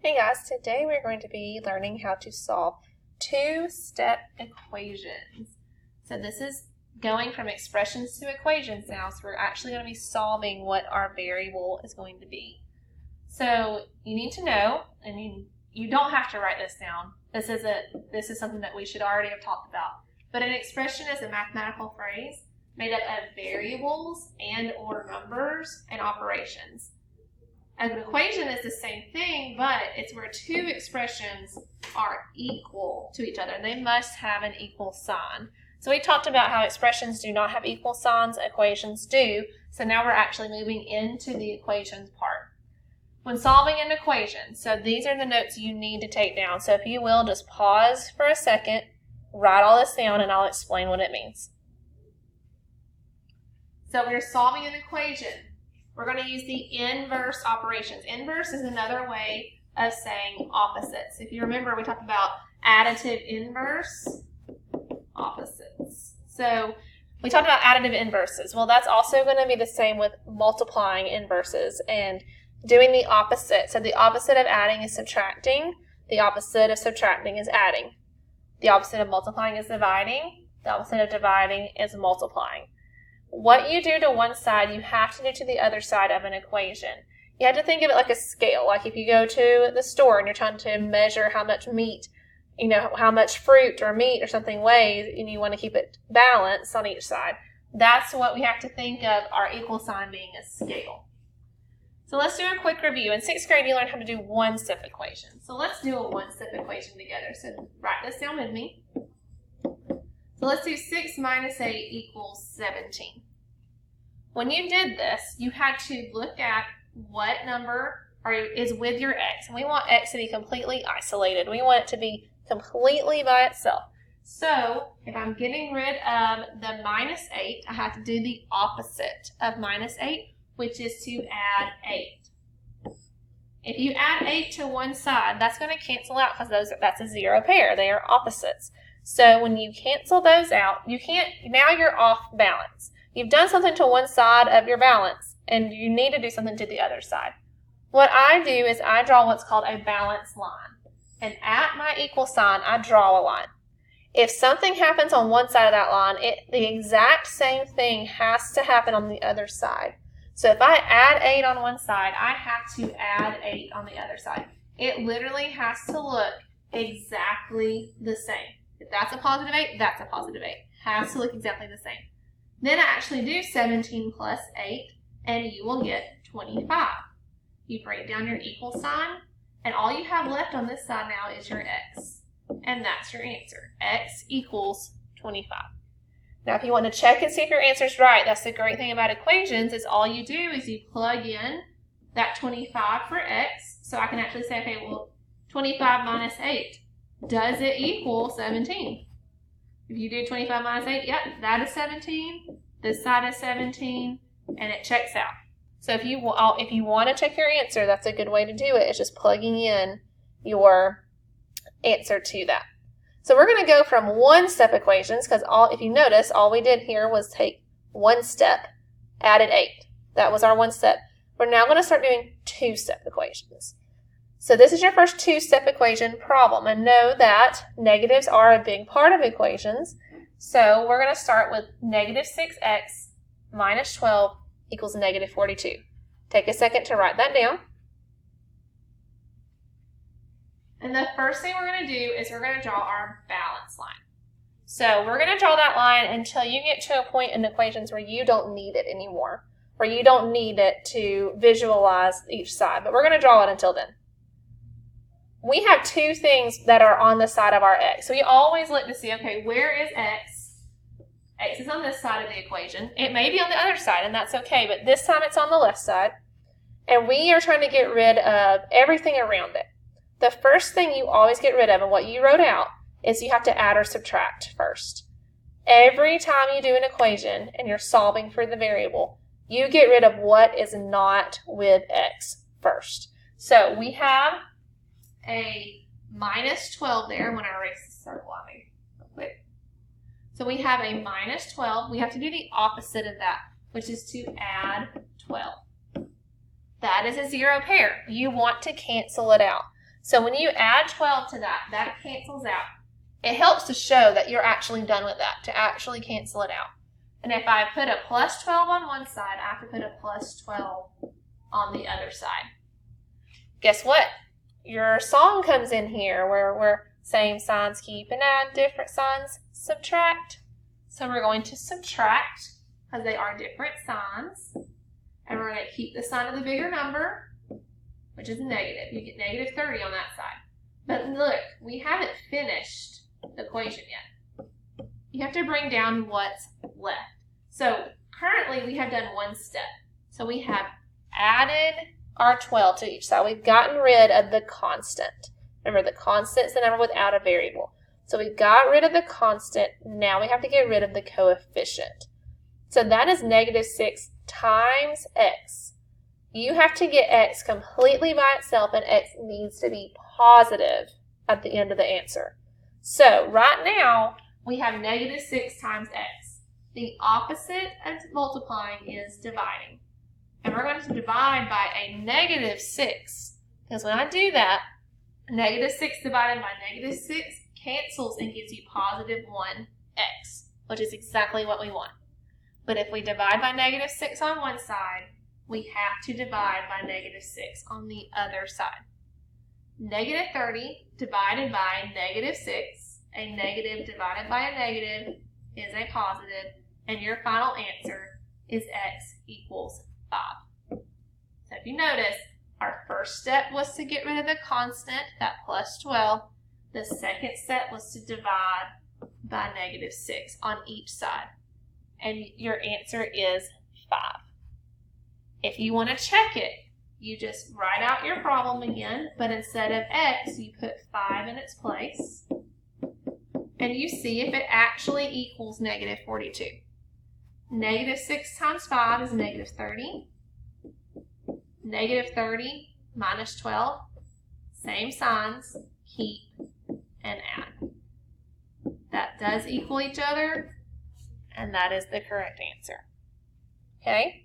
Hey guys, today we're going to be learning how to solve two-step equations. So this is going from expressions to equations now, so we're actually going to be solving what our variable is going to be. So you need to know, and you don't have to write this down. This is something that we should already have talked about. But an expression is a mathematical phrase made up of variables and or numbers and operations. An equation is the same thing, but it's where two expressions are equal to each other. They must have an equal sign. So we talked about how expressions do not have equal signs, equations do. So now we're actually moving into the equations part. When solving an equation, so these are the notes you need to take down. So if you will, just pause for a second, write all this down, and I'll explain what it means. So we're solving an equation. We're going to use the inverse operations. Inverse is another way of saying opposites. If you remember, we talked about additive inverse, opposites. So we talked about additive inverses. Well, that's also going to be the same with multiplying inverses and doing the opposite. So the opposite of adding is subtracting. The opposite of subtracting is adding. The opposite of multiplying is dividing. The opposite of dividing is multiplying. What you do to one side, you have to do to the other side of an equation. You have to think of it like a scale. Like if you go to the store and you're trying to measure how much meat, how much fruit or meat or something weighs, and you want to keep it balanced on each side. That's what we have to think of our equal sign being a scale. So let's do a quick review. In 6th grade, you learned how to do one-step equations. So let's do a one-step equation together. So write this down with me. So let's do 6 minus 8 equals 17. When you did this, you had to look at what number is with your x. And we want x to be completely isolated. We want it to be completely by itself. So if I'm getting rid of the minus 8, I have to do the opposite of minus 8, which is to add 8. If you add 8 to one side, that's going to cancel out because that's a zero pair. They are opposites. So when you cancel those out, now you're off balance. You've done something to one side of your balance, and you need to do something to the other side. What I do is I draw what's called a balance line. And at my equal sign, I draw a line. If something happens on one side of that line, the exact same thing has to happen on the other side. So if I add 8 on one side, I have to add 8 on the other side. It literally has to look exactly the same. If that's a positive 8, that's a positive 8. Has to look exactly the same. Then I actually do 17 plus 8, and you will get 25. You break down your equal sign, and all you have left on this side now is your x. And that's your answer. X equals 25. Now, if you want to check and see if your answer is right, that's the great thing about equations is all you do is you plug in that 25 for x. So I can actually say, okay, well, 25 minus 8. Does it equal 17? If you do 25 minus 8, yep, that is 17. This side is 17, and it checks out. So if you want to check your answer, that's a good way to do it. It's just plugging in your answer to that. So we're going to go from one-step equations because if you notice, all we did here was take one step, added 8. That was our one step. We're now going to start doing two-step equations. So this is your first two-step equation problem, and know that negatives are a big part of equations. So we're going to start with negative 6x minus 12 equals negative 42. Take a second to write that down. And the first thing we're going to do is we're going to draw our balance line. So we're going to draw that line until you get to a point in equations where you don't need it anymore, where you don't need it to visualize each side, but we're going to draw it until then. We have two things that are on the side of our x. So we always look to see, okay, where is x? X is on this side of the equation. It may be on the other side, and that's okay, but this time it's on the left side. And we are trying to get rid of everything around it. The first thing you always get rid of, and what you wrote out, is you have to add or subtract first. Every time you do an equation and you're solving for the variable, you get rid of what is not with x first. So we have a minus 12 there. I'm going to erase the circle on me real quick. So we have a minus 12. We have to do the opposite of that, which is to add 12. That is a zero pair. You want to cancel it out. So when you add 12 to that, that cancels out. It helps to show that you're actually done with that, to actually cancel it out. And if I put a plus 12 on one side, I have to put a plus 12 on the other side. Guess what? Your song comes in here where we're same signs keep and add, different signs subtract. So we're going to subtract because they are different signs. And we're going to keep the sign of the bigger number, which is negative. You get negative 30 on that side. But look, we haven't finished the equation yet. You have to bring down what's left. So currently we have done one step. So we have added our 12 to each side. We've gotten rid of the constant. Remember, the constant is the number without a variable. So we got rid of the constant. Now we have to get rid of the coefficient. So that is negative 6 times x. You have to get x completely by itself, and x needs to be positive at the end of the answer. So right now, we have negative 6 times x. The opposite of multiplying is dividing. And we're going to divide by a negative 6. Because when I do that, negative 6 divided by negative 6 cancels and gives you positive 1x, which is exactly what we want. But if we divide by negative 6 on one side, we have to divide by negative 6 on the other side. Negative 30 divided by negative 6, a negative divided by a negative is a positive, and your final answer is x equals 5. So if you notice, our first step was to get rid of the constant, that plus 12. The second step was to divide by negative 6 on each side. And your answer is 5. If you want to check it, you just write out your problem again, but instead of x, you put 5 in its place. And you see if it actually equals negative 42. Negative 6 times 5 is negative 30. Negative 30 minus 12, same signs, keep and add. That does equal each other, and that is the correct answer. Okay?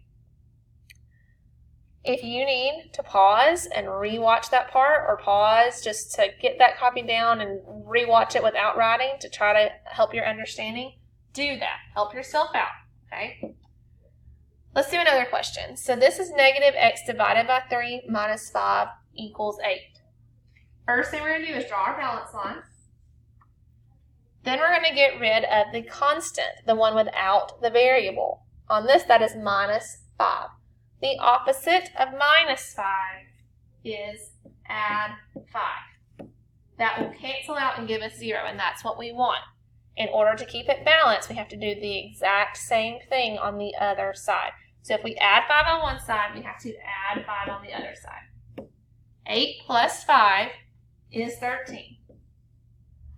If you need to pause and rewatch that part, or pause just to get that copied down and rewatch it without writing to try to help your understanding, do that. Help yourself out, okay? Let's do another question. So this is negative x divided by 3 minus 5 equals 8. First thing we're going to do is draw our balance line. Then we're going to get rid of the constant, the one without the variable. On this, that is minus 5. The opposite of minus 5 is add 5. That will cancel out and give us 0, and that's what we want. In order to keep it balanced, we have to do the exact same thing on the other side. So if we add 5 on one side, we have to add 5 on the other side. 8 plus 5 is 13.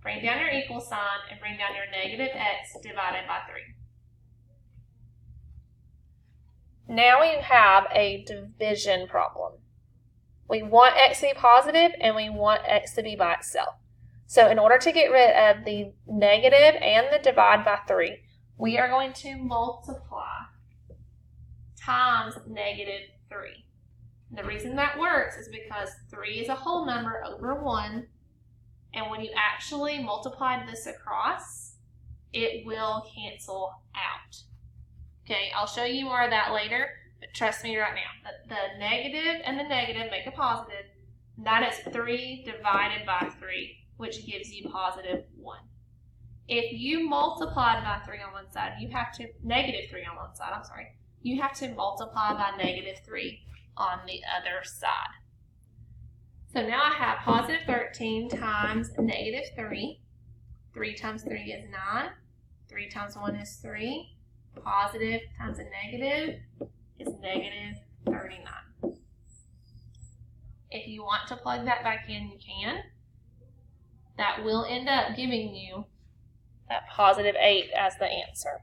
Bring down your equal sign and bring down your negative x divided by 3. Now we have a division problem. We want x to be positive and we want x to be by itself. So in order to get rid of the negative and the divide by 3, we are going to multiply times negative 3. And the reason that works is because 3 is a whole number over 1, and when you actually multiply this across, it will cancel out. Okay, I'll show you more of that later, but trust me right now. The negative and the negative make a positive. That is 3 divided by 3, which gives you positive 1. If you multiplied by 3 on one side, you have to, negative 3 on one side, I'm sorry, you have to multiply by negative 3 on the other side. So now I have positive 13 times negative 3. 3 times 3 is 9. 3 times 1 is 3. Positive times a negative is negative 39. If you want to plug that back in, you can. That will end up giving you that positive 8 as the answer.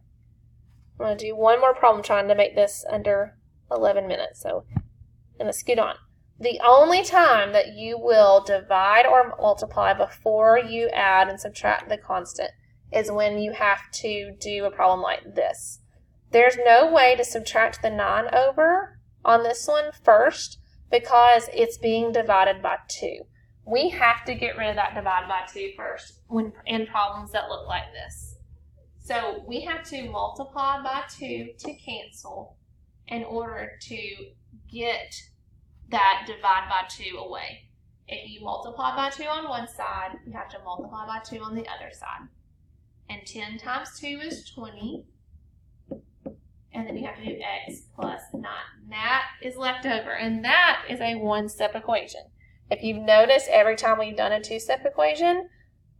I'm going to do one more problem trying to make this under 11 minutes, so I'm going to scoot on. The only time that you will divide or multiply before you add and subtract the constant is when you have to do a problem like this. There's no way to subtract the 9 over on this one first because it's being divided by 2. we have to get rid of that divide by 2 first in problems that look like this. So we have to multiply by 2 to cancel in order to get that divide by 2 away. If you multiply by 2 on one side, you have to multiply by 2 on the other side. And 10 times 2 is 20. And then you have to do x plus 9. That is left over, and that is a one-step equation. If you've noticed, every time we've done a two-step equation,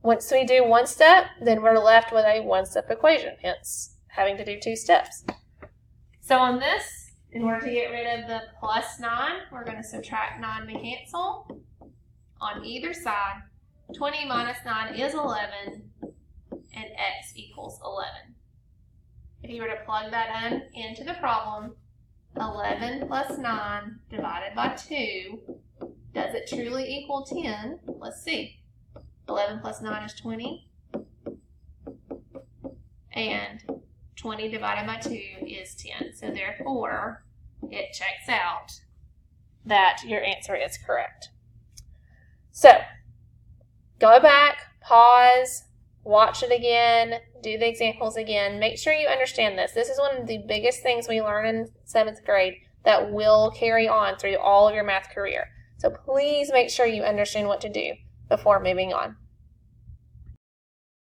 once we do one step, then we're left with a one-step equation, hence having to do 2 steps. So on this, in order to get rid of the plus 9, we're going to subtract 9 to cancel. On either side, 20 minus 9 is 11, and x equals 11. If you were to plug that in into the problem, 11 plus 9 divided by 2, does it truly equal 10? Let's see. 11 plus 9 is 20. And 20 divided by 2 is 10. So therefore, it checks out that your answer is correct. So, go back, pause, watch it again, do the examples again. Make sure you understand this. This is one of the biggest things we learn in 7th grade that will carry on through all of your math career. So please make sure you understand what to do before moving on.